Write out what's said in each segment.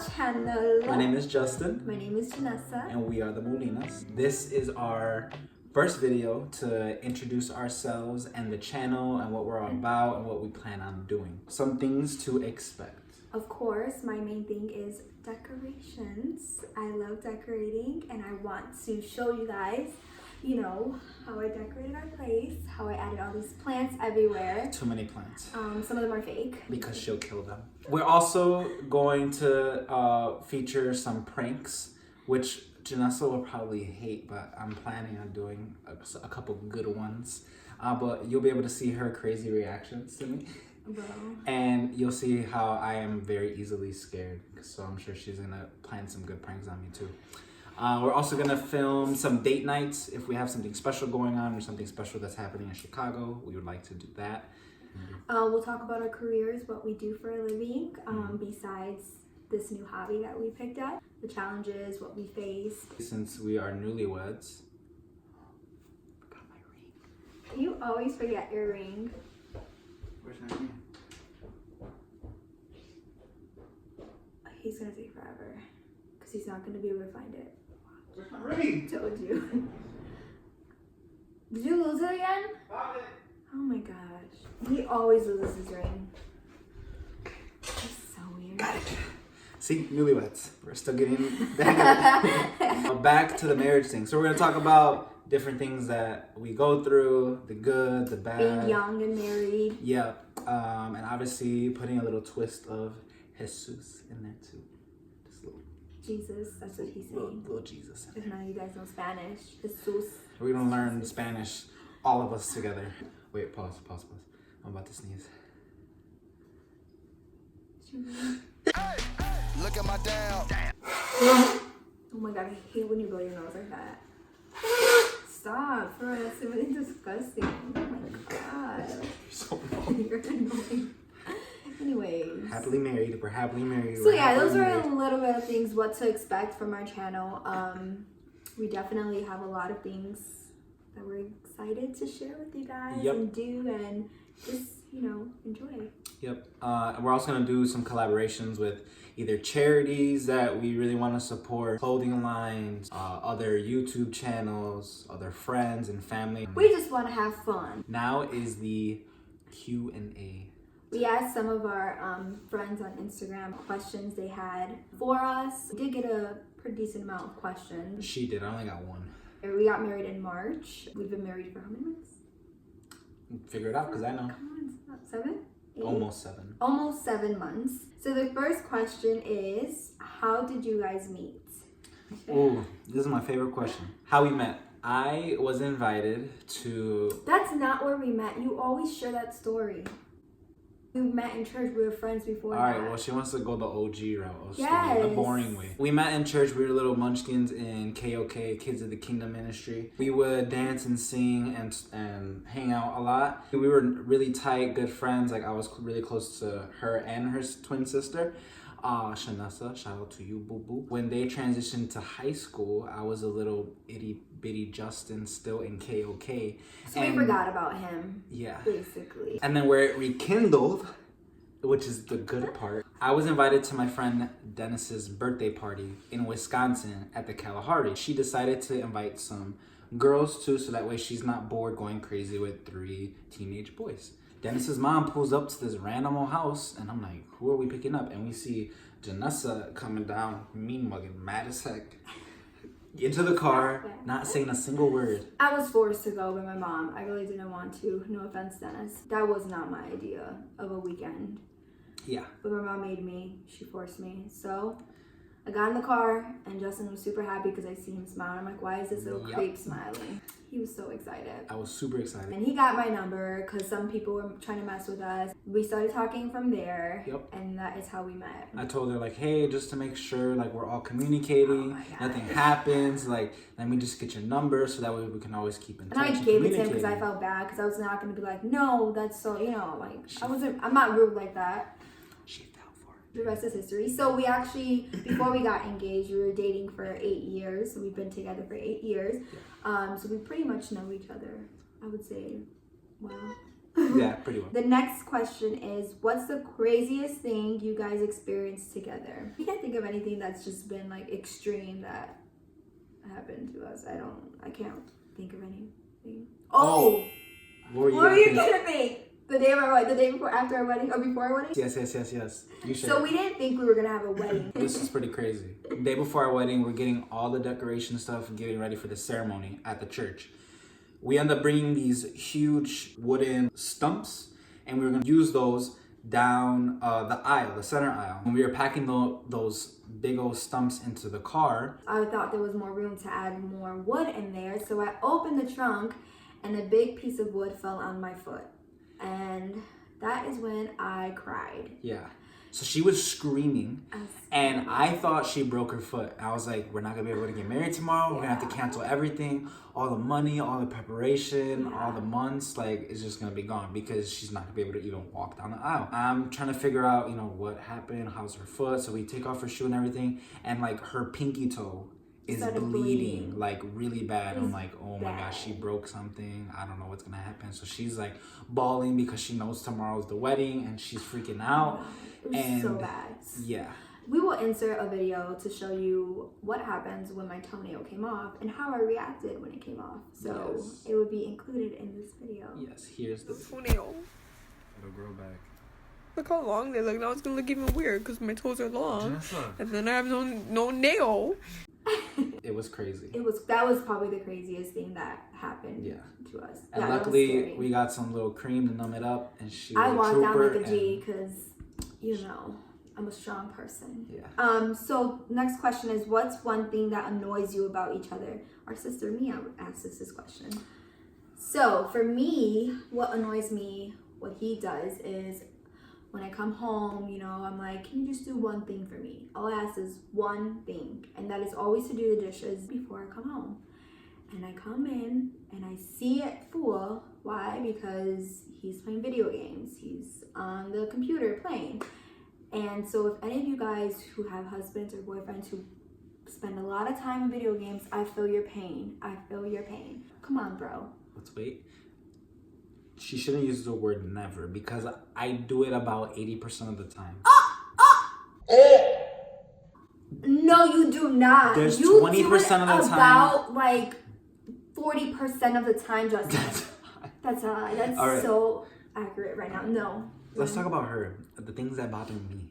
channel. My name is Justin. My name is Janessa. And we are the Molinas. This is our first video to introduce ourselves and the channel and what we're all about and what we plan on doing. Some things to expect. Of course, my main thing is decorations. I love decorating and I want to show you guys, you know, how I decorated our place, how I added all these plants everywhere. Too many plants. Some of them are fake. Because she'll kill them. We're also going to feature some pranks, which Janessa will probably hate, but I'm planning on doing a couple good ones. But you'll be able to see her crazy reactions to me. Bro. And you'll see how I am very easily scared. So I'm sure she's gonna plan some good pranks on me too. We're also gonna film some date nights. If we have something special going on or something special that's happening in Chicago, we would like to do that. We'll talk about our careers, what we do for a living, besides this new hobby that we picked up, the challenges, what we face. Since we are newlyweds, I forgot my ring. You always forget your ring. Where's my ring? He's gonna take forever because he's not gonna be able to find it. Where's my ring? Told you. Did you lose it again? Found it. Oh my gosh. He always loses his ring. That's so weird. See, newlyweds. We're still getting back to the marriage thing. So we're gonna talk about different things that we go through, the good, the bad. Being young and married. Yep. And obviously putting a little twist of Jesus in there too. Just a little Jesus, that's what he's saying. little Jesus. If none of you guys know Spanish, Jesus. We're gonna learn Spanish, all of us together. Wait, pause. I'm about to sneeze. Look at my down. Oh my god, I hate when you blow your nose like that. Stop, bro, that's really disgusting. Oh my god. You're so annoying. You're annoying. Anyways. Happily married. We're happily married. So yeah, those are a little bit of things what to expect from our channel. We definitely have a lot of things that we're excited to share with you guys and do and just, you know, enjoy. Yep. We're also going to do some collaborations with either charities that we really want to support, clothing lines, other YouTube channels, other friends and family. We just want to have fun. Now is the Q&A. We asked some of our friends on Instagram questions they had for us. We did get a pretty decent amount of questions. She did. I only got one. We got married in March. We've been married for how many months? Figure it out because I know. Come on, 7? 8? Almost 7. Almost 7 months. So the first question is, how did you guys meet? Oh, this is my favorite question. How we met. I was invited to... That's not where we met. You always share that story. We met in church. We were friends before that. Alright, well, she wants to go the OG route. Yes. The boring way. We met in church. We were little munchkins in KOK, Kids of the Kingdom Ministry. We would dance and sing and hang out a lot. We were really tight, good friends. Like, I was really close to her and her twin sister. Janessa, shout out to you, boo-boo. When they transitioned to high school, I was a little itty-bitty Justin still in KOK. So we forgot about him. Yeah. Basically. And then where it rekindled, which is the good part, I was invited to my friend Dennis's birthday party in Wisconsin at the Kalahari. She decided to invite some girls too, so that way she's not bored going crazy with 3 teenage boys. Dennis's mom pulls up to this random old house, and I'm like, who are we picking up? And we see Janessa coming down, mean mugging, mad as heck, into the car, not saying a single word. I was forced to go with my mom. I really didn't want to. No offense, Dennis. That was not my idea of a weekend. Yeah. But my mom made me. She forced me. So I got in the car, and Justin was super happy because I see him smile. I'm like, why is this little creep smiling? He was so excited. I was super excited. And he got my number because some people were trying to mess with us. We started talking from there. Yep. And that is how we met. I told her, like, hey, just to make sure, like, we're all communicating, nothing happens, like, let me just get your number so that way we can always keep in touch. And I gave it to him because I felt bad because I was not going to be like, no, that's so, you know, like, I'm not rude like that. She fell for it. The rest is history. So we actually, before we got engaged, we were dating for 8 years. So we've been together for 8 years. So we pretty much know each other, I would say. Wow. Yeah, pretty well. The next question is, what's the craziest thing you guys experienced together? I can't think of anything that's just been like extreme that happened to us. I can't think of anything. Oh! What were you gonna think? The day of our wedding, the day before, after our wedding, or before our wedding? Yes. You should. So we didn't think we were gonna have a wedding. This is pretty crazy. The day before our wedding, we're getting all the decoration stuff and getting ready for the ceremony at the church. We end up bringing these huge wooden stumps, and we were gonna use those down the aisle, the center aisle. When we were packing those big old stumps into the car, I thought there was more room to add more wood in there, so I opened the trunk, and a big piece of wood fell on my foot. And that is when I cried. Yeah. So she was screaming, and I thought she broke her foot. I was like, we're not going to be able to get married tomorrow. We're going to have to cancel everything. All the money, all the preparation, all the months, like, it's just going to be gone because she's not going to be able to even walk down the aisle. I'm trying to figure out, you know, what happened, how's her foot. So we take off her shoe and everything, and, like, her pinky toe is bleeding like really bad. I'm like, oh my gosh, she broke something. I don't know what's gonna happen. So she's like bawling because she knows tomorrow's the wedding and she's freaking out. It was so bad. Yeah. We will insert a video to show you what happens when my toenail came off and how I reacted when it came off. So it would be included in this video. Yes, here's the toenail. It'll grow back. Look how long they look. Now it's gonna look even weird because my toes are long. Janessa. And then I have no nail. It was crazy. That was probably the craziest thing that happened to us. And luckily we got some little cream to numb it up, and I walked down like a G because, you know, I'm a strong person. Yeah. So next question is, what's one thing that annoys you about each other? Our sister Mia asked us this question. So for me, what annoys me, what he does is, when I come home, you know, I'm like, can you just do one thing for me? All I ask is one thing, and that is always to do the dishes before I come home. And I come in, and I see it full. Why? Because he's playing video games. He's on the computer playing. And so if any of you guys who have husbands or boyfriends who spend a lot of time in video games, I feel your pain. I feel your pain. Come on, bro. Let's wait. She shouldn't use the word never because I do it about 80% of the time. No, you do not. There's you 20% do it of the time. About like 40% of the time, Justin. That's right. So accurate right now. No. Let's talk about her. The things that bother me.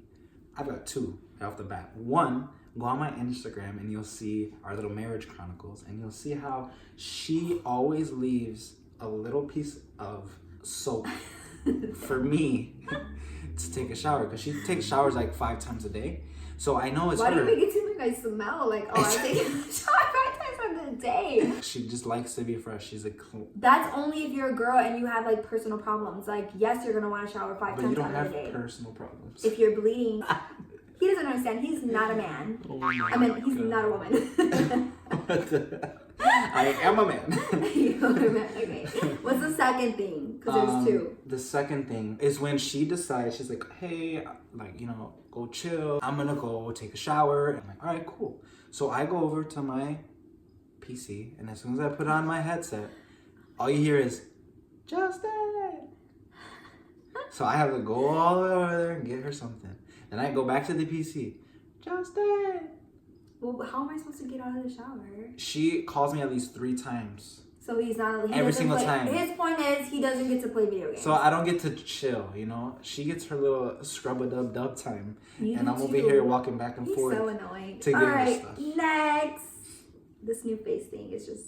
I've got two right off the bat. One, go on my Instagram and you'll see our little marriage chronicles, and you'll see how she always leaves a little piece of soap for me to take a shower, because she takes showers like 5 times a day. So I know it's Why her. do you make it seem like I smell like, oh, I'm taking a shower 5 times a day? She just likes to be fresh. She's like, that's only if you're a girl and you have like personal problems. Like, yes, you're gonna want to shower 5 times a day. But you don't have personal problems. If you're bleeding, he doesn't understand. He's not a man. He's not a woman. I am a man. Okay. What's the second thing? Because there's 2. The second thing is when she decides, she's like, hey, like, you know, go chill. I'm gonna go take a shower. I'm like, all right, cool. So I go over to my PC, and as soon as I put on my headset, all you hear is, Justin. So I have to go all the way over there and get her something. Then I go back to the PC. Justin. Well, how am I supposed to get out of the shower? She calls me at least 3 times. So he's not... Every single time. His point is, he doesn't get to play video games. So I don't get to chill, you know? She gets her little scrub-a-dub-dub time. And I'm over here walking back and forth. He's so annoying. To get her stuff. Next. This new face thing is just...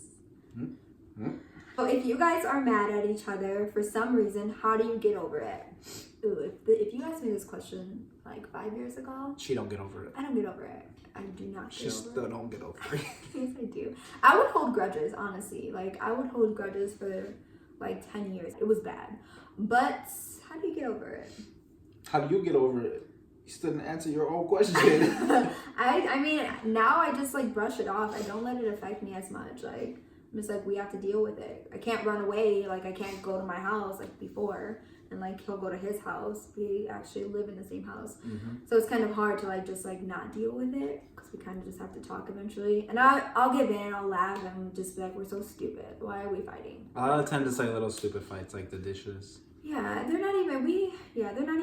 So if you guys are mad at each other for some reason, how do you get over it? Ooh, if you asked me this question like 5 years ago... She don't get over it. I don't get over it. I do not get over it. She still don't get over it. Yes, I do. I would hold grudges, honestly. Like, I would hold grudges for like 10 years. It was bad. But how do you get over it? How do you get over it? You still didn't answer your own question. I mean, now I just like brush it off. I don't let it affect me as much. Like, I'm just like, we have to deal with it. I can't run away. Like, I can't go to my house like before. And like, he'll go to his house. We actually live in the same house. So it's kind of hard to like just like not deal with it, because we kind of just have to talk eventually. And I'll give in, I'll laugh, and just be like, we're so stupid. Why are we fighting? A lot of times it's like little stupid fights, like the dishes. Yeah, they're not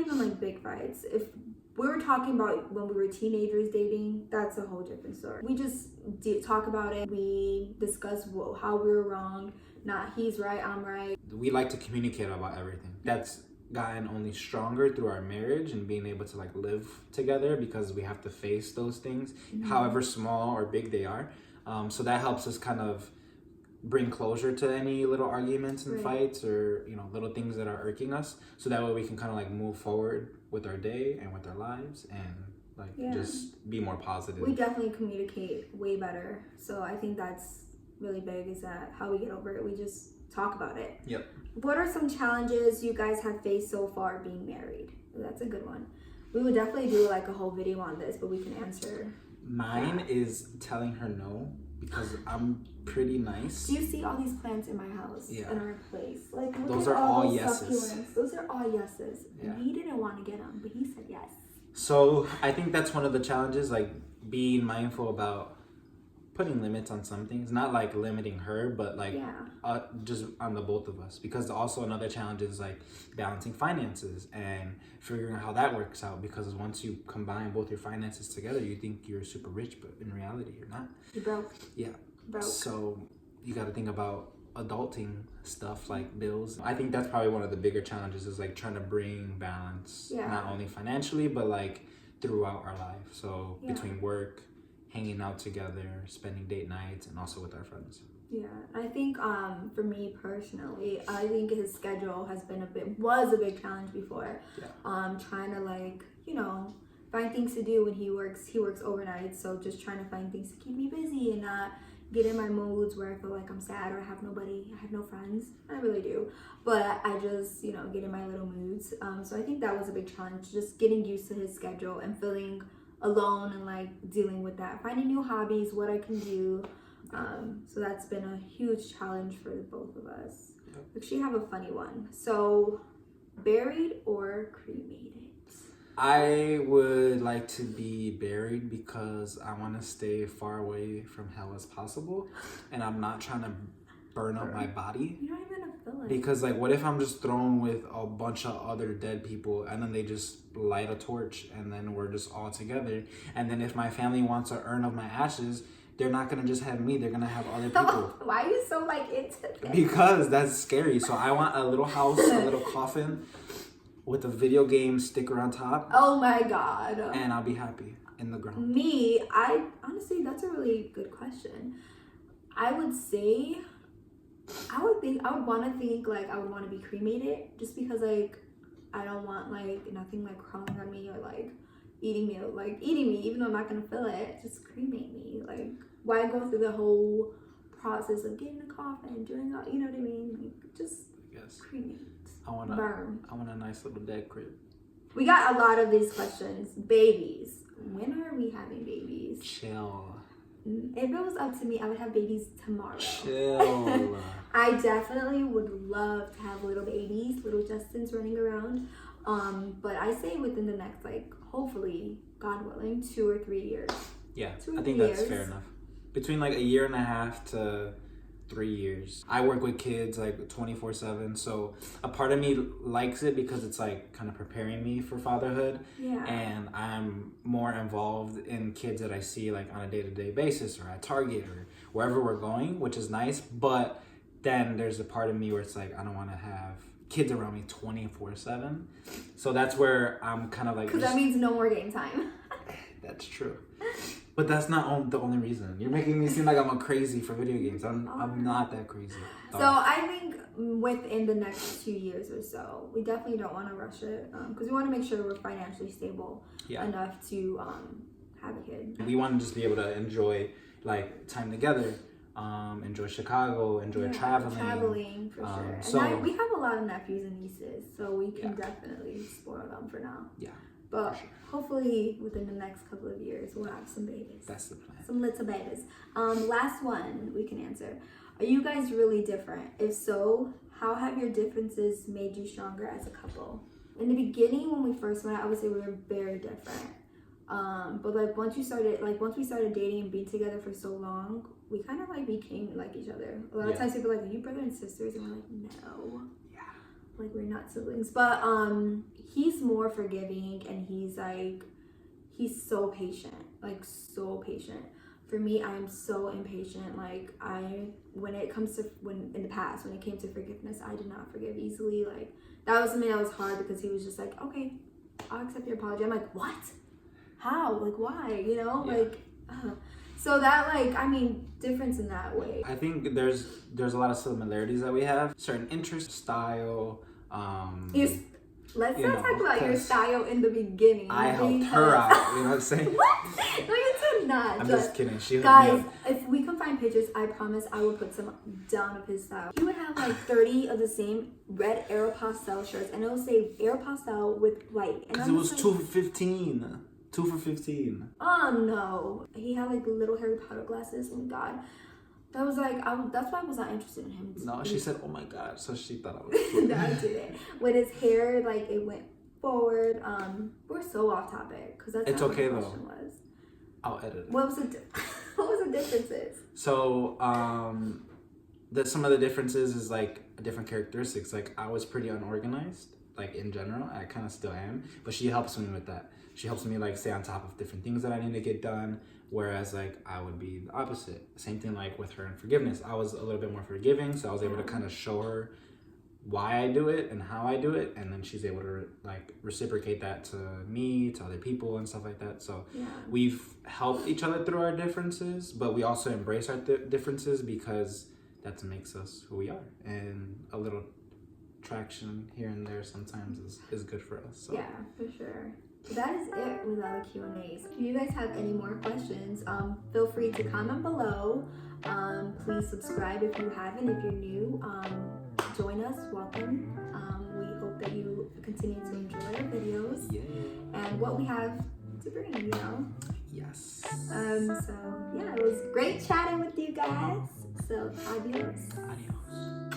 even like big fights. If we were talking about when we were teenagers dating, that's a whole different story. We just talk about it. We discuss how we were wrong. Not he's right, I'm right. We like to communicate about everything. That's gotten only stronger through our marriage and being able to like live together because we have to face those things, however small or big they are. So that helps us kind of bring closure to any little arguments and fights or little things that are irking us, so that way we can kind of like move forward with our day and with our lives and just be more positive. We definitely communicate way better, so I think that's really big, is that how we get over it. We just talk about it. Yep. What are some challenges you guys have faced so far being married? That's a good one. We would definitely do like a whole video on this, but we can answer. Mine is telling her no, because I'm pretty nice. Do you see all these plants in my house? In our place? Like, look those at are all yeses. succulents. Those are all yeses. Yeah. And he didn't want to get them, but he said yes. So I think that's one of the challenges, like being mindful about putting limits on some things, not like limiting her, but like just on the both of us. Because also another challenge is like balancing finances and figuring out how that works out, because once you combine both your finances together, you think you're super rich, but in reality you're not. You're broke. Yeah. Broke. So you got to think about adulting stuff like bills. I think that's probably one of the bigger challenges, is like trying to bring balance, not only financially but like throughout our life. So between work, hanging out together, spending date nights, and also with our friends. Yeah, I think for me personally, I think his schedule was a big challenge before. Trying to like find things to do when he works overnight, so just trying to find things to keep me busy and not get in my moods where I feel like I'm sad or I have no friends. I really do, but I just get in my little moods. So I think that was a big challenge, just getting used to his schedule and feeling alone and like dealing with that, finding new hobbies, what I can do. So that's been a huge challenge for both of us. We actually have a funny one. So, buried or cremated? I would like to be buried because I want to stay far away from hell as possible, and I'm not trying to burn up my body. You're not even gonna feel it. Because like, what if I'm just thrown with a bunch of other dead people, and then they just light a torch, and then we're just all together, and then if my family wants an urn of my ashes, they're not gonna just have me, they're gonna have other people. Why are you so like into this? Because that's scary. So I want a little house, a little coffin with a video game sticker on top. Oh my god. And I'll be happy in the ground. Me, I honestly, that's a really good question. I would say I would want to think like I would want to be cremated, just because like I don't want like nothing like crawling on me or like eating me, even though I'm not gonna feel it. Just cremate me. Like, why go through the whole process of getting a coffin, doing all, you know what I mean? Like, just cremate. Burn. I want a nice little dead crib. We got a lot of these questions. Babies. When are we having babies? Chill. If it was up to me, I would have babies tomorrow. Chill. I definitely would love to have little babies, little Justins running around. But I say within the next, like, hopefully, God willing, 2 or 3 years. Yeah, I think that's fair enough. Between like 1.5 years to 3 years. I work with kids like 24/7, so a part of me likes it because it's like kind of preparing me for fatherhood. Yeah. And I'm more involved in kids that I see like on a day-to-day basis, or at Target or wherever we're going, which is nice. But then there's a part of me where it's like, I don't want to have kids around me 24/7. So that's where I'm kind of like, because that means no more game time. That's true. But that's not the only reason. You're making me seem like I'm crazy for video games. I'm not that crazy. So I think within the next 2 years or so, we definitely don't want to rush it, because we want to make sure we're financially stable enough to have a kid. We want to just be able to enjoy like time together, enjoy Chicago, enjoy traveling. For sure. So and we have a lot of nephews and nieces, so we can definitely spoil them for now. Yeah. But hopefully within the next couple of years, we'll have some babies. That's the plan. Some little babies. Last one we can answer. Are you guys really different? If so, how have your differences made you stronger as a couple? In the beginning, when we first met, I would say we were very different. But like once we started dating and being together for so long, we kind of like became like each other. A lot of times people are like, are you brother and sisters? And we're like, no. Yeah. like we're not siblings, but he's more forgiving, and he's so patient, like so patient. For me, I'm so impatient. Like when it came to forgiveness, I did not forgive easily. Like that was something that was hard because he was just like, okay, I'll accept your apology. I'm like, what? How? Like why? You know, like. So that, like, I mean, difference in that way. I think there's a lot of similarities that we have. Certain interests, style. Let's not talk about your style in the beginning. I helped her out. You know what I'm saying? What? No, you did not. I'm just kidding. She guys, if we can find pictures, I promise I will put some down of his style. He would have like 30 of the same red Aeropostale shirts, and it will say Aeropostale with white. Because it was like, 2 for 15. 2 for 15. Oh no. He had like little Harry Potter glasses. Oh my god. That was like, that's why I was not interested in him. No, she said, oh my god. So she thought I was cool. No, I didn't. With his hair, like it went forward. We're so off topic. Because that's it's not okay what the though. question was. I'll edit it. What was the differences? So, some of the differences is like different characteristics. Like I was pretty unorganized, like in general. I kind of still am. But she helps me with that. She helps me like stay on top of different things that I need to get done. Whereas like I would be the opposite. Same thing like with her in forgiveness. I was a little bit more forgiving, so I was able to kind of show her why I do it and how I do it, and then she's able to like reciprocate that to me, to other people and stuff like that. So we've helped each other through our differences, but we also embrace our differences because that makes us who we are, and a little traction here and there sometimes is good for us. So. Yeah, for sure. That is it with our Q&As. If you guys have any more questions, feel free to comment below. Please subscribe if you haven't. If you're new, join us. Welcome. We hope that you continue to enjoy our videos and what we have to bring, you know? Yes. So, yeah, it was great chatting with you guys. So, adios. Adios.